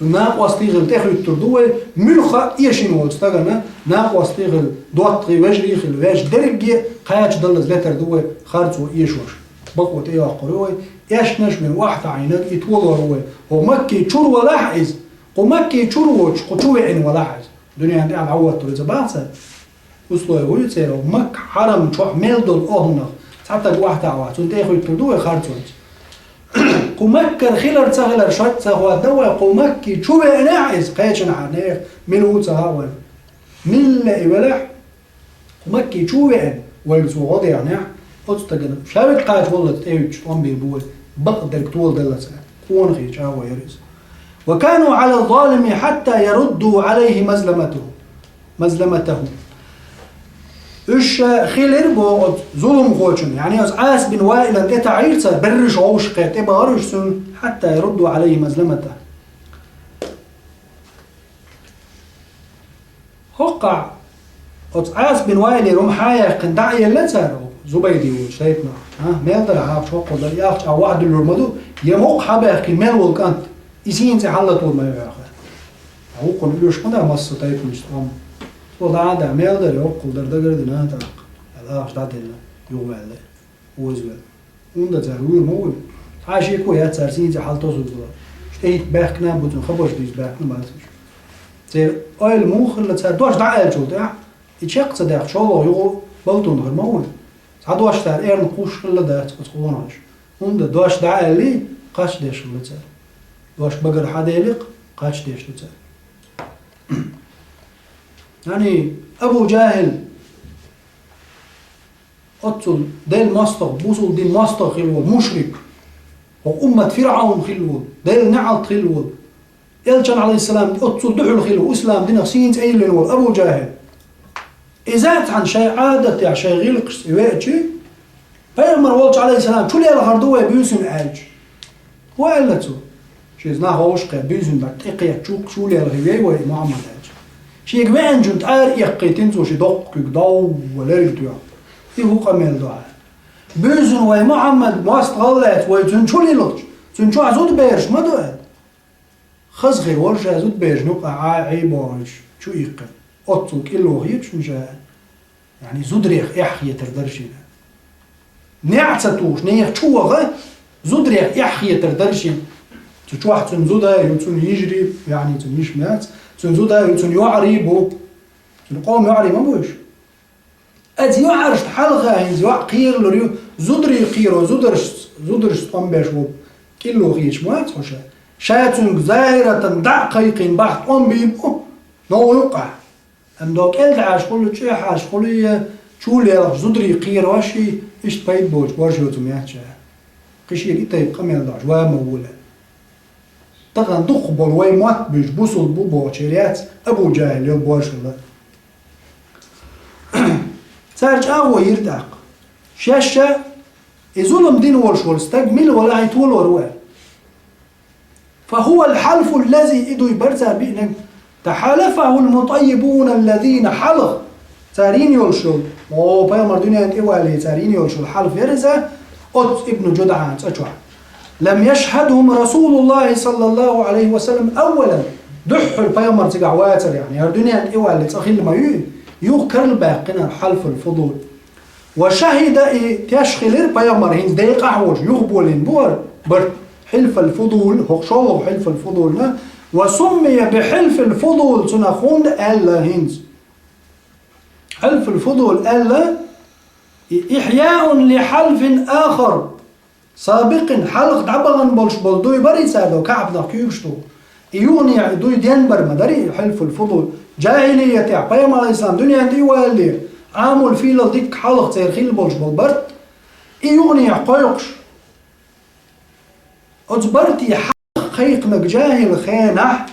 ناق واستيغل تخلو التردوه ملخا إيشين والستغنا ناق واستيغل دواتغي وجري خل واج درجي قايتش دلز لتر دوه خارجو إيشوش بقوة إيه قروي إيش نش من واحد عينك يتولى روي هو مكي شور ولا حيز ومكي شور وش قطوع إن ولا حيز الدنيا عندي عم عوض ترى زبالسة وصلوا يقولوا ترى مك حرم شو ميل دول أهنا حتى واحد عوض سنتي أخوي تردوه خارجوت قمكر خلر تغلر شات سهوا دوا قمكي شو بناعز قيشن عنير ملو تهاون مل إبلح قمكي شو بين ويلسو غادي يعني أستجن شابك قاعد والله تأيج طن بيبوه بقدر كتول دلسة قون خيش هو يرز وكانوا على الظالم حتى يردوا عليه مظلمته إيش خير بو ظلم خوشن يعني عاس بن وائل أنت تعيرته برش عوش قيت إبارش سن حتى يردوا عليه مظلمته وقع عاس بن وائل يروم حايا قندعي اللي تسارو زبيدي وشايفنا ما يقدر عارف شو قدر ياخذ او واحد اللي رمضو يموق حبه يحكي مال والكانت يسين زي حلت طول ما ياخذ هو كل يوش قدر مص تايف مش تمام وضع ده ما يقدر يقول در ده غير ده هذا لا اخذ يوم على وزوال وندا تروي مو عاشي كويس سارسين زي حلت طول اشتيت باخنا بده خبرش ديز باخنا ما زي ايل مخ اللي دوش دعاء الجود يتشق صدق شو يقول بلطون غير مول عدو اشتار ايرن قوش كل ده تقولوناش هم ده دوش دعاء لي قاش ديش اللي تصير دوش بقر حديلق قاش ديش اللي تصير يعني ابو جاهل اتصل ديل ماستر بوصل دين ماستر خلوه مشرك وأمة فرعون خلوه ديل نعل خلوه يلجن عليه السلام اتصل دحل خلوه اسلام دين سينت ايلن ابو جاهل إذا عن شيء عادة يعني شيء غير قصيواتي فيأمر والج عليه السلام شو اللي الهردوه بيوسن عالج هو قالته شيء زناه وشقة بيوسن بتقيا تشوك شو اللي الهوي ومعمل عالج شيء كمان جنت عار يقيتين زو شي دق يقضاو ولا يقضوا إيه هو قميل دعاء بوزن وي محمد مواست غلط وي تون شو ليلوش تون شو عزود بيرش ما دوال خزغي ورش عزود بيرش نقع عيباش شو يقل أطلق إلو غيب شو جاء يعني زودريخ إحخي تردرشين نعتتوش نيخ شو غا زودريخ إحخي تردرشين تشو واحد تون زودا يتون يجري يعني تون يشمات تون زودا يتون يعريبو تون قوم يعري ما بوش أدي يعرش حلقة هنز قير لريو زودري قيرو زودرش طنبش وب كيلو غيش موات خوشا شاتون زايرة دقيقين بحث بيبو نو يوقع أم دوك إلدعاش قولو تشيحاش قولو شو ليرش زودري قير واشي إشت بايد بوش بوشيوتو يحشا قشي ليتا يبقى ميلدعش وامولا طغن دقبل وي موات بيش بوصل بوبو شريات أبو جاهل يبوش الله سارج أهو يرداق شاشة يظلم دين ورشول استجمل ولا يطول وروال فهو الحلف الذي إدو يبرزع بإنك تحالفه المطيبون الذين حلق تارين يولشول بيامر دنيا انت إيوالي تارين يولشول حلف يرزع ابن جدعان تأجوع لم يشهدهم رسول الله صلى الله عليه وسلم أولا دحل بيامر تقع واتر يعني الدنيا انت إيوالي تأخيل ما يذكر الباقين حلف الفضول وشهد تشخيل بيامر هين ديق أحوش يغبولين بور بر حلف الفضول هو حلف الفضول وسمي بحلف الفضول تنخوند ألا هنز حلف الفضول ألا إحياء لحلف آخر سابق حلق دعبغن بولش بولدوي بري سادو كعب نقيوشتو يوني دوي دينبر مدري حلف الفضول جاهلية تعبايا مع الإسلام دنيا دي والي عامل فيلا ديك حلق تيرخيل بولش بولبرت يوني قيقش أجبرتي حلق خيقنك جاهل خينح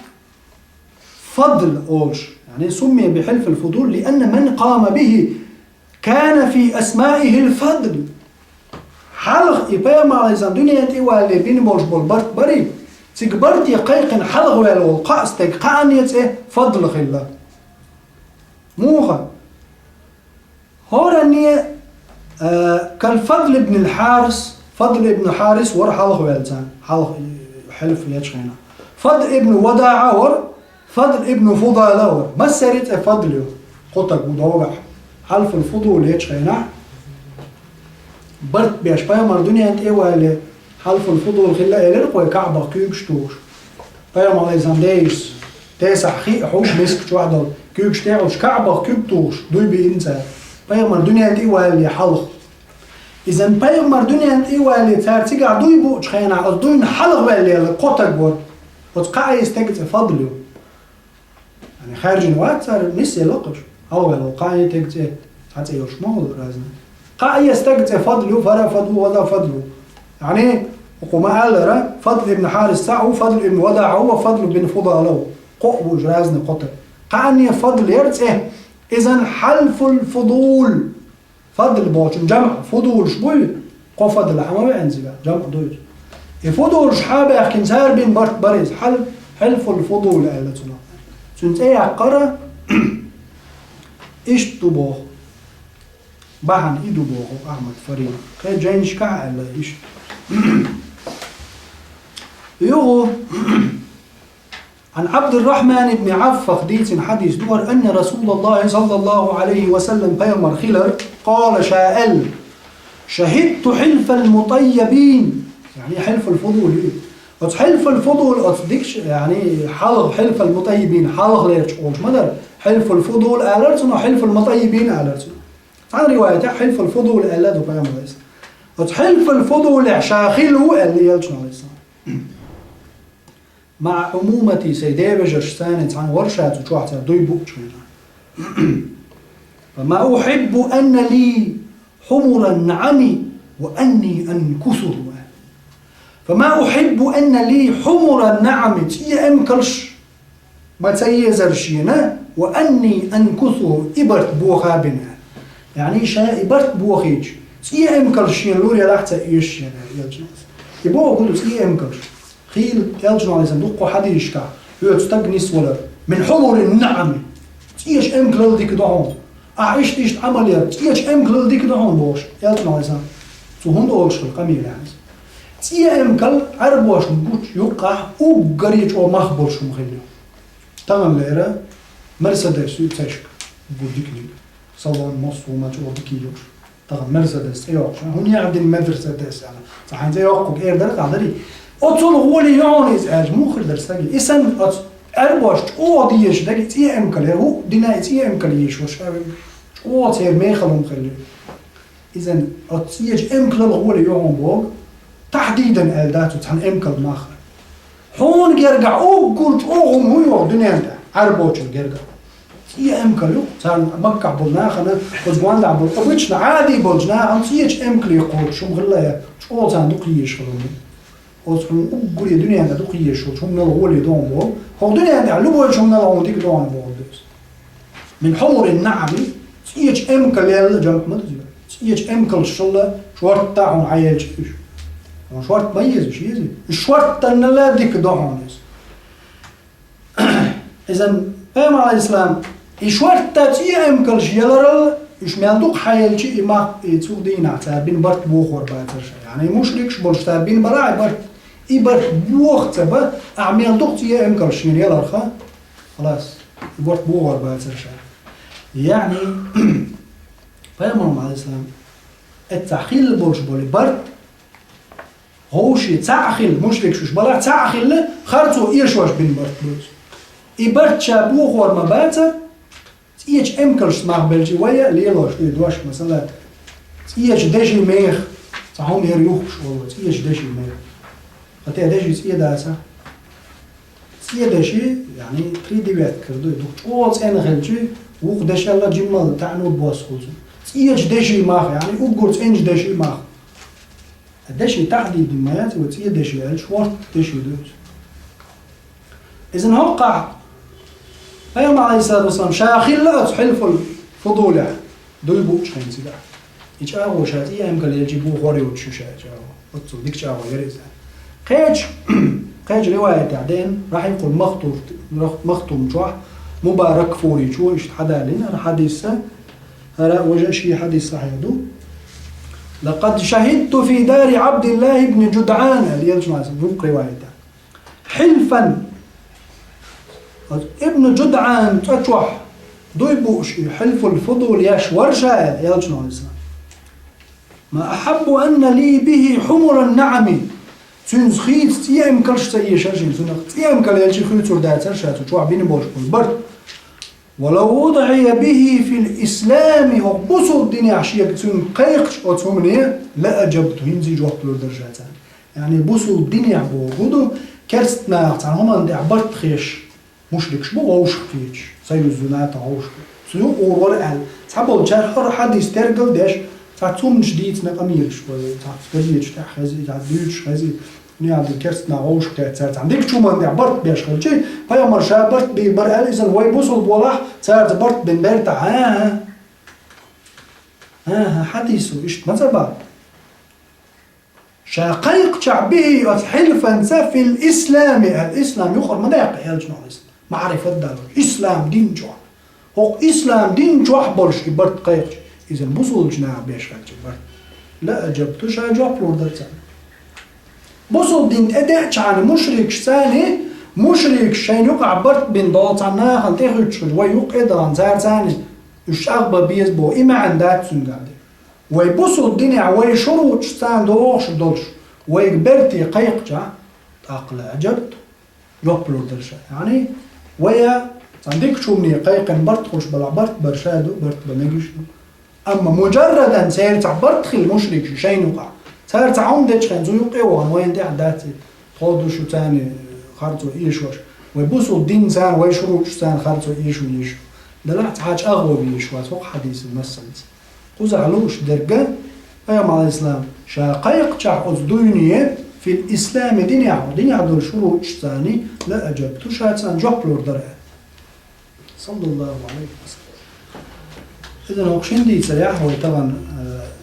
فضل أولش يعني سمي بحلف الفضول لأن من قام به كان في أسمائه الفضل حلق إبايا مع الإسلام دنيا دي والي بين بولش بولبرت بري تكبرتي قيقن حلق والو قاستك قانيت فضل خلا موخا هوراني كالفضل ابن الحارس فضل ابن حارس ور حلق والتان حلق حلف يتشخينا فضل ابن وداعة ور فضل ابن فضالة ور ما سريت فضل قطك ودوغح حلف الفضول يتشخينا برت بيش بايا مردوني انت والي حلف الفضول خلا إلرق ويكعبه كيبشتوش بايا ماليزان ديس تاسع خيق حوش مسك شوحدل كيبشتاعوش كعبه كيبتوش دوي بإنسان بايا مردوني انت والي حلق إذن بايا مردوني انت والي تارتيقع دوي بوش خينا دوي نحلق والي قطك بور وتقع يستجد فضله يعني خارج نوات صار نسي لقش أول وقع يتجد حتى يوش مهض رازنا قع يستجد فضله فرا فضله ولا فضله يعني وقما قال فضل ابن حارس سعو فضل ابن ودع هو فضل ابن فضاله قو جرازن قطر قعني فضل يرتع إذن حلف الفضول فضل بوش جمع فضول شبوي قو فضل حمامي انزل جمع دوير الفضول شحابة يحكي سار بين برت بريز حلف الفضول قالتنا سنت ايه عقارة ايش تبوخ بحن ايدو بوخ احمد فريد كي جاينش كع قال ايش يغو عن عبد الرحمن بن عوف خديث حديث دور أن رسول الله صلى الله عليه وسلم بيمر خلر قال شائل شهدت حلف المطيبين يعني حلف الفضول حلف الفضول أصدقش يعني حلف المطيبين حلق ليش قولش مدر حلف الفضول آلرتنا حلف المطيبين آلرتنا عن رواية حلف الفضول آلرتنا بيمر ليس حلف الفضول شاخله اللي يلجنا ليس مع عمومة سيدي بجرشتانت عن ورشات وشوحتها دويبوك فما أحب أن لي حمر النعم وأني أنكثه فما أحب أن لي حمر النعم تي أمكرش ما تيزرشينا وأني أنكثه إبرت بوخابنا يعني شا إبرت بوخيج تي أمكرشين لوري لحتى إيش يعني يبقى أقول تي أمكرش خيل يلجنوا على صندوق حد يشكع يستجنس ولا من حمر النعم تيش أمكل ديك دعون أعيش تيش عمليات تيش أمكل ديك دعون بوش يلجنوا على صندوق هون أولش القميل يعني تيه أمكل عربوش نقول يقع وقريج أو مخبرش مخليه تمام ليرة مرسيدس يتشك بوديك لي صلون مصر وما تقول بكيوش طبعا مرسيدس ايوه هون يعدي مرسيدس يعني صح انت يوقف غير درك عدري اوتول هو اللي يونيز اج مو خر درساجي اسن اربوش او ديش دك تي ام كلر هو دينا تي ام كليش وش او تير ميخلهم خلي اذا اتيج ام كلر هو اللي يون بوغ تحديدا الداتو تن ام كل ماخر هون يرجع او قلت او هم هو دنيا اربوش يرجع تي ام كلو تن بقع بولنا خنا وزوان لعبوا وبيتنا عادي بولنا انتيج ام كلي قول شو مغلايا شو تن دوكيش خلوني وتكون أقول الدنيا عندها دقيقة شو شو من الغول يدون بو هو الدنيا عندها لو شو من الغول ديك دون بو من حمر النعم تيج أمك اللي جنب ما تزيد تيج أمك الشلة شورت تاعهم عيال شيء شورت ميز شيء زي الشورت تنلا ديك دون إذا فهم على الإسلام الشورت تاتي أمك الشيلر إيش مالدوق حيل شيء ما يتسوق دينا تابين برت بوخور باتر يعني مشركش بولش تابين براعي برت إبر بوخ تبا أعمل دقتي أمكر شمير يلا رخا خلاص برت بوخور باتر يعني فيامر مع الإسلام التعخيل بولش بولي برت هو شيء تعخيل مشرك شوش بلا تعخيل خرطو إيشواش بين برت بولش إبرت شابوخور ما باتر تيج أمكرش مع بلجي ويا ليلوش دوش مثلا تيج دجي ميخ تاهم يريوخش والله تيج دجي ميخ قطع دجي تيه داسا تيه دجي يعني تريدي بيت كردو دوك أول سنة خلجي وق دجي الله جمال تعنو بواس خلجي تيج دجي ماخ يعني أقول تنج دجي ماخ الدجي تحديد المايات وتيه دجي الشورت دجي دوش إذن هوقع أيام عليه الصلاة والسلام شاخيل لا تحلف الفضول يعني دول بوش خين سلاح إيش أقوى شاتي أهم قال يجيبوه غوري وتشوشة جاوا أتصل ديك جاوا يريزان قيج رواية بعدين راح يقول مختوم جوح مبارك فوري شو إيش حدا لنا حديث هلا وجه شيء حديث صحيح دو لقد شهدت في دار عبد الله بن جدعان اللي يرجع في رواية حلفا ابن جدعان تشوح دويبوش حلف الفضول ياش ورشا يلجنوا الإسلام ما أحب أن لي به حمر النعم تنزخيت تيام كلش تيه شاشين تيام كل يلشي خيوتور داتر شاتو تشوح بين بوش برد ولو وضعي به في الإسلام وقبصوا الدنيا عشية بتسون قيقش أو تسومنيه لا أجبت هنزي جوحت له درجاتان يعني بوصوا الدنيا بوجوده كرستنا هم عند عبرت خيش مشرك شبو غوش فيش سيو الزنات غوش سيو أورور أهل تحبوا الجار حد يسترجل داش تعتوم جديد نقمير شوية تعتقديش تحزي تعديش خزي نيا الكرستنا غوش كاتسات عندك شو ما عبرت بيش خلشي فيا مرشا برت ببر قال إذا هو يبوصل بولاح صارت برت بن برتا ها حديثه إيش ما تبع شاقيق شعبه حلفا في الإسلام الإسلام يخر ما دايق يلجنوا الإسلام معرفة دار إسلام دين جوع هو إسلام دين جوع برش برت قيق إذا بوصل جنا بيش خلشي برت لا أجبتوش أجاب لوردر ثاني بوصل دين أداء عن مشرك ثاني مشرك شين يقع برت بين ضغط عنا خلتيخش ويوق إدران زار ثاني الشعب بيزبو إما عندات سنقادي ويبصوا الدنيا ويشروا تشتان دوش دولش ويقبرتي قيقجع أقل أجبت يقبلوا درشا يعني ويا عندك شو مني قيقن برت خوش بلا برت برشادو برت بنجيش أما مجردا سيرتع برت خل مشرك شين وقع سيرتع عمدتش خنزو يقوان وين دي عداتي خودو شو تاني خارجو إيشوش ويبصوا الدين زان ويشروا تشتان خارجو إيشو يشو دلعت حاج أغوى بيشوات هو حديث المسلم قزعلوش درجة أيام على الإسلام شاقيق شعوز دنيا في الإسلام دنيا دول شروط ثاني لا أجبتو شاتسان جوبلور درجة صلى الله عليه وسلم إذن وقشين دي سريع هو طبعا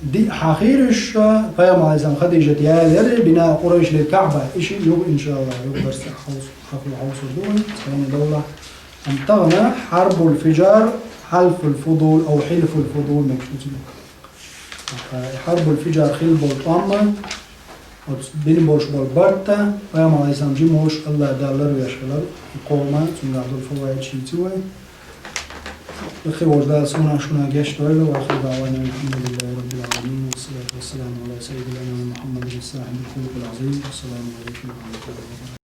دي حقيرش أيام على الإسلام خديجة يالر بناء قريش للكعبة إشي يوم إن شاء الله يوم برس حفل عوص الدول ثاني دولة انتغنى حرب الفجار حلف الفضول أو حلف الفضول مكشوتين حرب الفجار خيل بول طامة بين بولش بول برتا ويوم على إسلام جيموش الله دالر ويشغلر يقوما ثم يعطوا الفوائد شيتوي بخير وردال سونا شونا جيش دويلو وآخر دعوانا الحمد لله رب العالمين والصلاة والسلام على سيدنا محمد الصاحب الخلق العظيم والسلام عليكم ورحمة الله وبركاته.